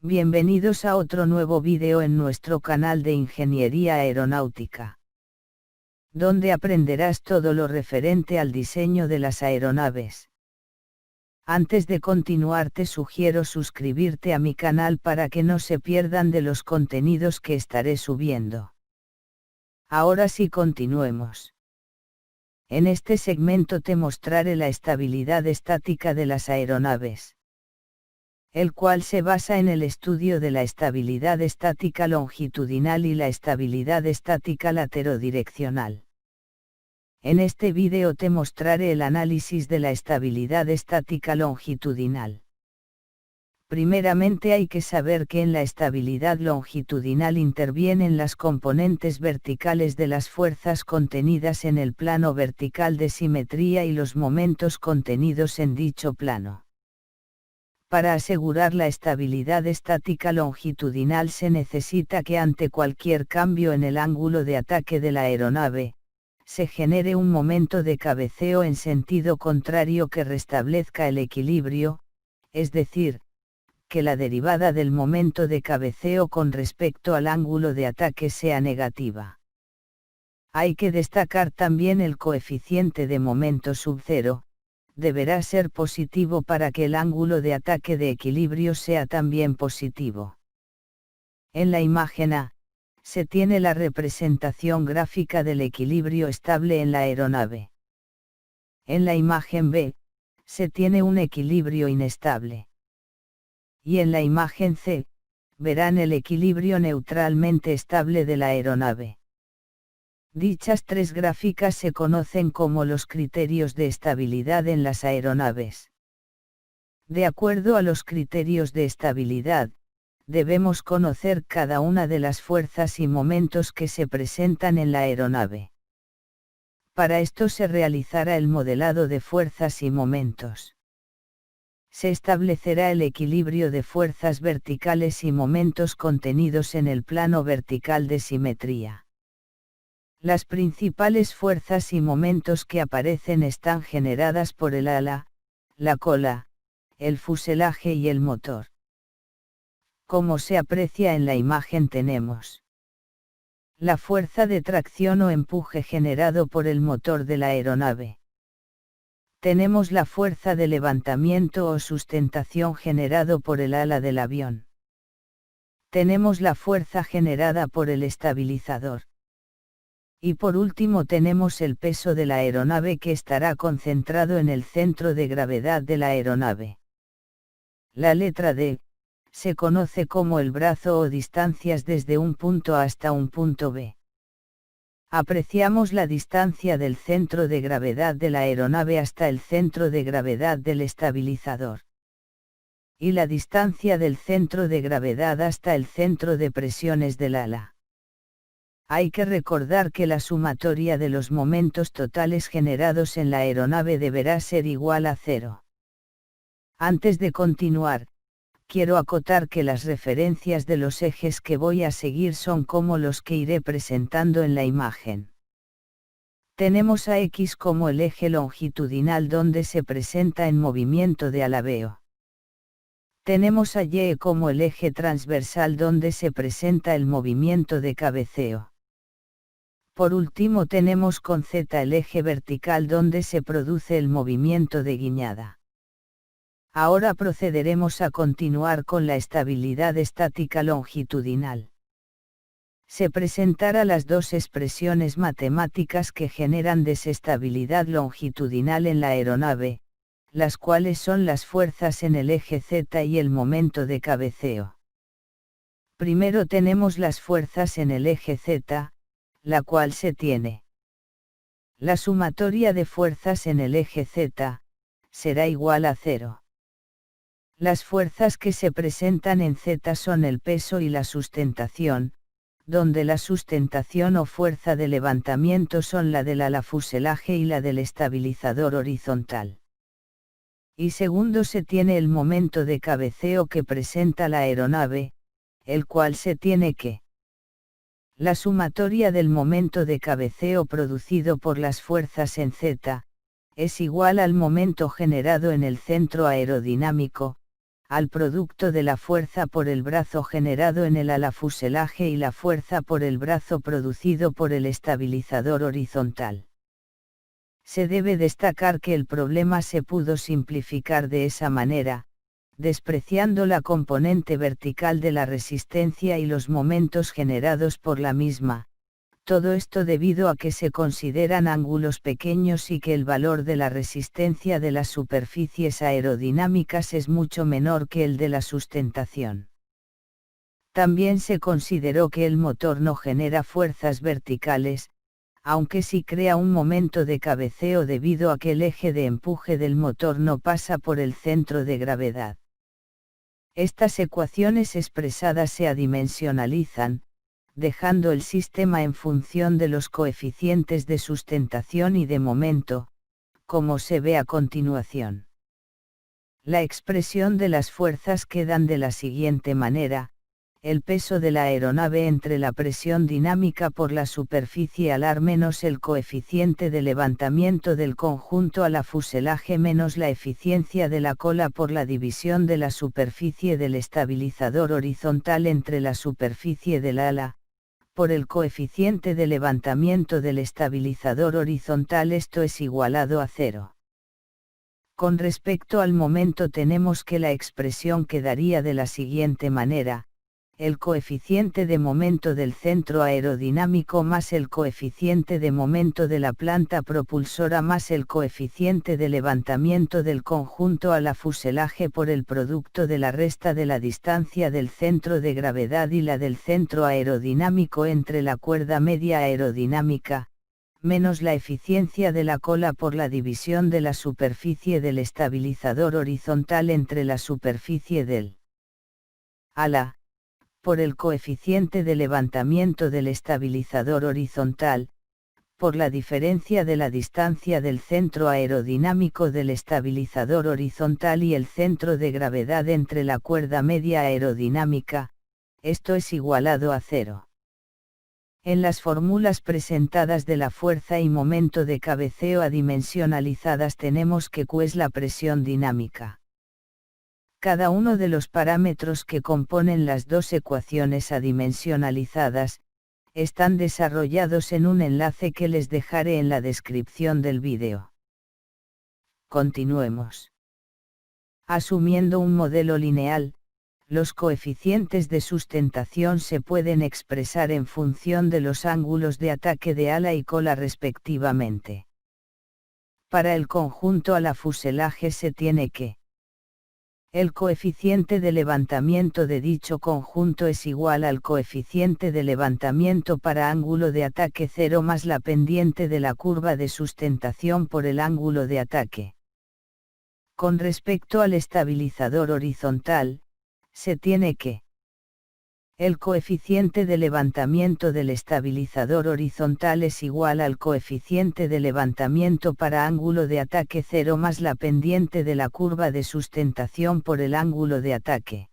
Bienvenidos a otro nuevo vídeo en nuestro canal de Ingeniería Aeronáutica, donde aprenderás todo lo referente al diseño de las aeronaves. Antes de continuar te sugiero suscribirte a mi canal para que no se pierdan de los contenidos que estaré subiendo. Ahora sí, continuemos. En este segmento te mostraré la estabilidad estática de las aeronaves, el cual se basa en el estudio de la estabilidad estática longitudinal y la estabilidad estática laterodireccional. En este vídeo te mostraré el análisis de la estabilidad estática longitudinal. Primeramente hay que saber que en la estabilidad longitudinal intervienen las componentes verticales de las fuerzas contenidas en el plano vertical de simetría y los momentos contenidos en dicho plano. Para asegurar la estabilidad estática longitudinal se necesita que ante cualquier cambio en el ángulo de ataque de la aeronave, se genere un momento de cabeceo en sentido contrario que restablezca el equilibrio, es decir, que la derivada del momento de cabeceo con respecto al ángulo de ataque sea negativa. Hay que destacar también el coeficiente de momento sub cero, deberá ser positivo para que el ángulo de ataque de equilibrio sea también positivo. En la imagen A, se tiene la representación gráfica del equilibrio estable en la aeronave. En la imagen B, se tiene un equilibrio inestable. Y en la imagen C, verán el equilibrio neutralmente estable de la aeronave. Dichas tres gráficas se conocen como los criterios de estabilidad en las aeronaves. De acuerdo a los criterios de estabilidad, debemos conocer cada una de las fuerzas y momentos que se presentan en la aeronave. Para esto se realizará el modelado de fuerzas y momentos. Se establecerá el equilibrio de fuerzas verticales y momentos contenidos en el plano vertical de simetría. Las principales fuerzas y momentos que aparecen están generadas por el ala, la cola, el fuselaje y el motor. Como se aprecia en la imagen tenemos la fuerza de tracción o empuje generado por el motor de la aeronave. Tenemos la fuerza de levantamiento o sustentación generado por el ala del avión. Tenemos la fuerza generada por el estabilizador. Y por último tenemos el peso de la aeronave que estará concentrado en el centro de gravedad de la aeronave. La letra D, se conoce como el brazo o distancias desde un punto A hasta un punto B. Apreciamos la distancia del centro de gravedad de la aeronave hasta el centro de gravedad del estabilizador. Y la distancia del centro de gravedad hasta el centro de presiones del ala. Hay que recordar que la sumatoria de los momentos totales generados en la aeronave deberá ser igual a cero. Antes de continuar, quiero acotar que las referencias de los ejes que voy a seguir son como los que iré presentando en la imagen. Tenemos a X como el eje longitudinal donde se presenta en movimiento de alabeo. Tenemos a Y como el eje transversal donde se presenta el movimiento de cabeceo. Por último tenemos con Z el eje vertical donde se produce el movimiento de guiñada. Ahora procederemos a continuar con la estabilidad estática longitudinal. Se presentarán las dos expresiones matemáticas que generan desestabilidad longitudinal en la aeronave, las cuales son las fuerzas en el eje Z y el momento de cabeceo. Primero tenemos las fuerzas en el eje Z, la cual se tiene. La sumatoria de fuerzas en el eje Z, será igual a 0. Las fuerzas que se presentan en Z son el peso y la sustentación, donde la sustentación o fuerza de levantamiento son la del ala fuselaje y la del estabilizador horizontal. Y segundo se tiene el momento de cabeceo que presenta la aeronave, el cual se tiene que la sumatoria del momento de cabeceo producido por las fuerzas en Z, es igual al momento generado en el centro aerodinámico, al producto de la fuerza por el brazo generado en el ala fuselaje y la fuerza por el brazo producido por el estabilizador horizontal. Se debe destacar que el problema se pudo simplificar de esa manera, despreciando la componente vertical de la resistencia y los momentos generados por la misma, todo esto debido a que se consideran ángulos pequeños y que el valor de la resistencia de las superficies aerodinámicas es mucho menor que el de la sustentación. También se consideró que el motor no genera fuerzas verticales, aunque sí crea un momento de cabeceo debido a que el eje de empuje del motor no pasa por el centro de gravedad. Estas ecuaciones expresadas se adimensionalizan, dejando el sistema en función de los coeficientes de sustentación y de momento, como se ve a continuación. La expresión de las fuerzas quedan de la siguiente manera: el peso de la aeronave entre la presión dinámica por la superficie alar menos el coeficiente de levantamiento del conjunto ala fuselaje menos la eficiencia de la cola por la división de la superficie del estabilizador horizontal entre la superficie del ala, por el coeficiente de levantamiento del estabilizador horizontal. Esto es igualado a 0. Con respecto al momento tenemos que la expresión quedaría de la siguiente manera: el coeficiente de momento del centro aerodinámico más el coeficiente de momento de la planta propulsora más el coeficiente de levantamiento del conjunto ala fuselaje por el producto de la resta de la distancia del centro de gravedad y la del centro aerodinámico entre la cuerda media aerodinámica, menos la eficiencia de la cola por la división de la superficie del estabilizador horizontal entre la superficie del ala, por el coeficiente de levantamiento del estabilizador horizontal, por la diferencia de la distancia del centro aerodinámico del estabilizador horizontal y el centro de gravedad entre la cuerda media aerodinámica, esto es igualado a 0. En las fórmulas presentadas de la fuerza y momento de cabeceo adimensionalizadas tenemos que Q es la presión dinámica. Cada uno de los parámetros que componen las dos ecuaciones adimensionalizadas, están desarrollados en un enlace que les dejaré en la descripción del vídeo. Continuemos. Asumiendo un modelo lineal, los coeficientes de sustentación se pueden expresar en función de los ángulos de ataque de ala y cola respectivamente. Para el conjunto ala fuselaje se tiene que el coeficiente de levantamiento de dicho conjunto es igual al coeficiente de levantamiento para ángulo de ataque 0 más la pendiente de la curva de sustentación por el ángulo de ataque. Con respecto al estabilizador horizontal, se tiene que el coeficiente de levantamiento del estabilizador horizontal es igual al coeficiente de levantamiento para ángulo de ataque 0 más la pendiente de la curva de sustentación por el ángulo de ataque.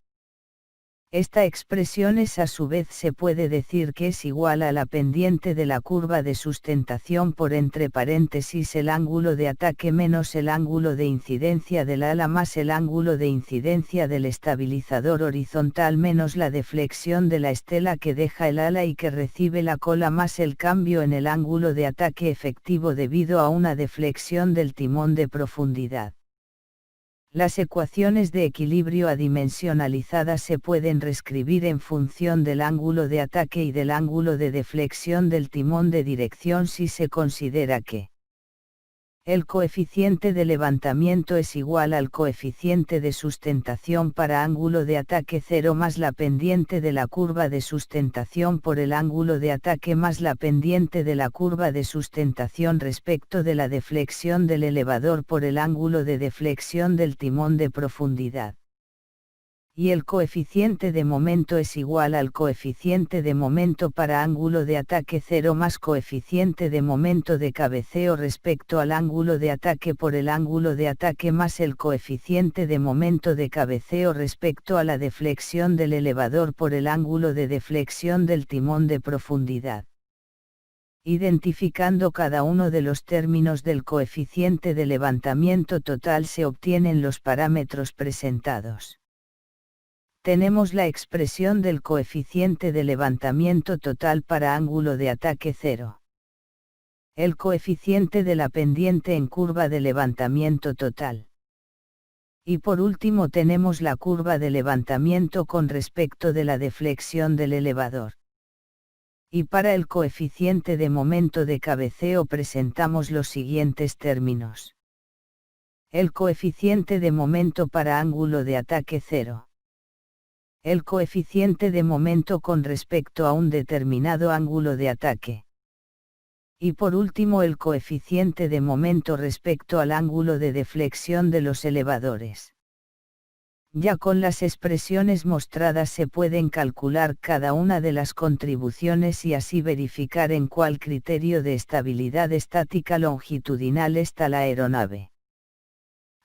Esta expresión a su vez se puede decir que es igual a la pendiente de la curva de sustentación por entre paréntesis el ángulo de ataque menos el ángulo de incidencia del ala más el ángulo de incidencia del estabilizador horizontal menos la deflexión de la estela que deja el ala y que recibe la cola más el cambio en el ángulo de ataque efectivo debido a una deflexión del timón de profundidad. Las ecuaciones de equilibrio adimensionalizadas se pueden reescribir en función del ángulo de ataque y del ángulo de deflexión del timón de dirección si se considera que el coeficiente de levantamiento es igual al coeficiente de sustentación para ángulo de ataque 0 más la pendiente de la curva de sustentación por el ángulo de ataque más la pendiente de la curva de sustentación respecto de la deflexión del elevador por el ángulo de deflexión del timón de profundidad. Y el coeficiente de momento es igual al coeficiente de momento para ángulo de ataque 0 más coeficiente de momento de cabeceo respecto al ángulo de ataque por el ángulo de ataque más el coeficiente de momento de cabeceo respecto a la deflexión del elevador por el ángulo de deflexión del timón de profundidad. Identificando cada uno de los términos del coeficiente de levantamiento total se obtienen los parámetros presentados. Tenemos la expresión del coeficiente de levantamiento total para ángulo de ataque 0. El coeficiente de la pendiente en curva de levantamiento total. Y por último tenemos la curva de levantamiento con respecto de la deflexión del elevador. Y para el coeficiente de momento de cabeceo presentamos los siguientes términos. El coeficiente de momento para ángulo de ataque 0. El coeficiente de momento con respecto a un determinado ángulo de ataque. Y por último el coeficiente de momento respecto al ángulo de deflexión de los elevadores. Ya con las expresiones mostradas se pueden calcular cada una de las contribuciones y así verificar en cuál criterio de estabilidad estática longitudinal está la aeronave.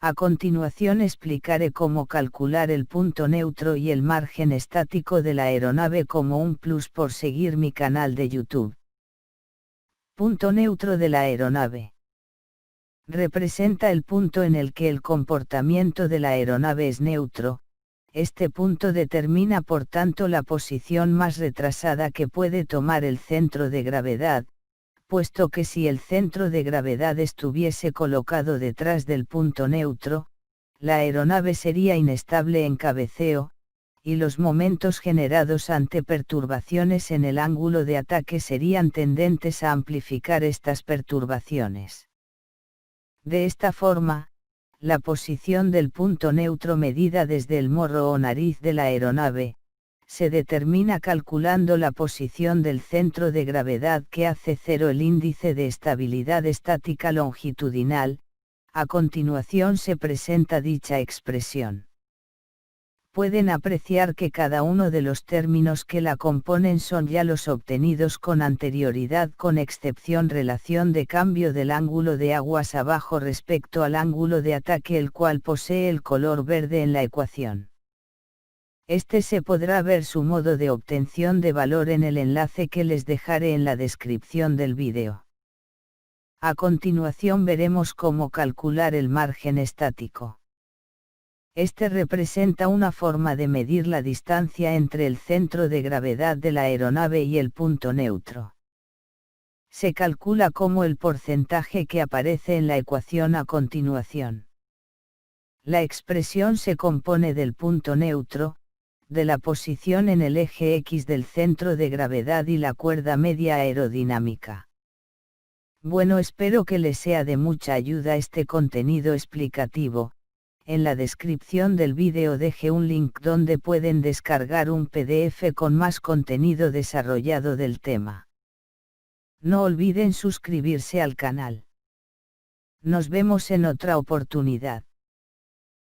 A continuación explicaré cómo calcular el punto neutro y el margen estático de la aeronave como un plus por seguir mi canal de YouTube. Punto neutro de la aeronave. Representa el punto en el que el comportamiento de la aeronave es neutro. Este punto determina por tanto la posición más retrasada que puede tomar el centro de gravedad, puesto que si el centro de gravedad estuviese colocado detrás del punto neutro, la aeronave sería inestable en cabeceo, y los momentos generados ante perturbaciones en el ángulo de ataque serían tendentes a amplificar estas perturbaciones. De esta forma, la posición del punto neutro medida desde el morro o nariz de la aeronave, se determina calculando la posición del centro de gravedad que hace cero el índice de estabilidad estática longitudinal. A continuación se presenta dicha expresión. Pueden apreciar que cada uno de los términos que la componen son ya los obtenidos con anterioridad con excepción relación de cambio del ángulo de aguas abajo respecto al ángulo de ataque el cual posee el color verde en la ecuación. Este se podrá ver su modo de obtención de valor en el enlace que les dejaré en la descripción del vídeo. A continuación veremos cómo calcular el margen estático. Este representa una forma de medir la distancia entre el centro de gravedad de la aeronave y el punto neutro. Se calcula como el porcentaje que aparece en la ecuación a continuación. La expresión se compone del punto neutro, de la posición en el eje X del centro de gravedad y la cuerda media aerodinámica. Bueno, espero que les sea de mucha ayuda este contenido explicativo. En la descripción del vídeo dejé un link donde pueden descargar un PDF con más contenido desarrollado del tema. No olviden suscribirse al canal. Nos vemos en otra oportunidad.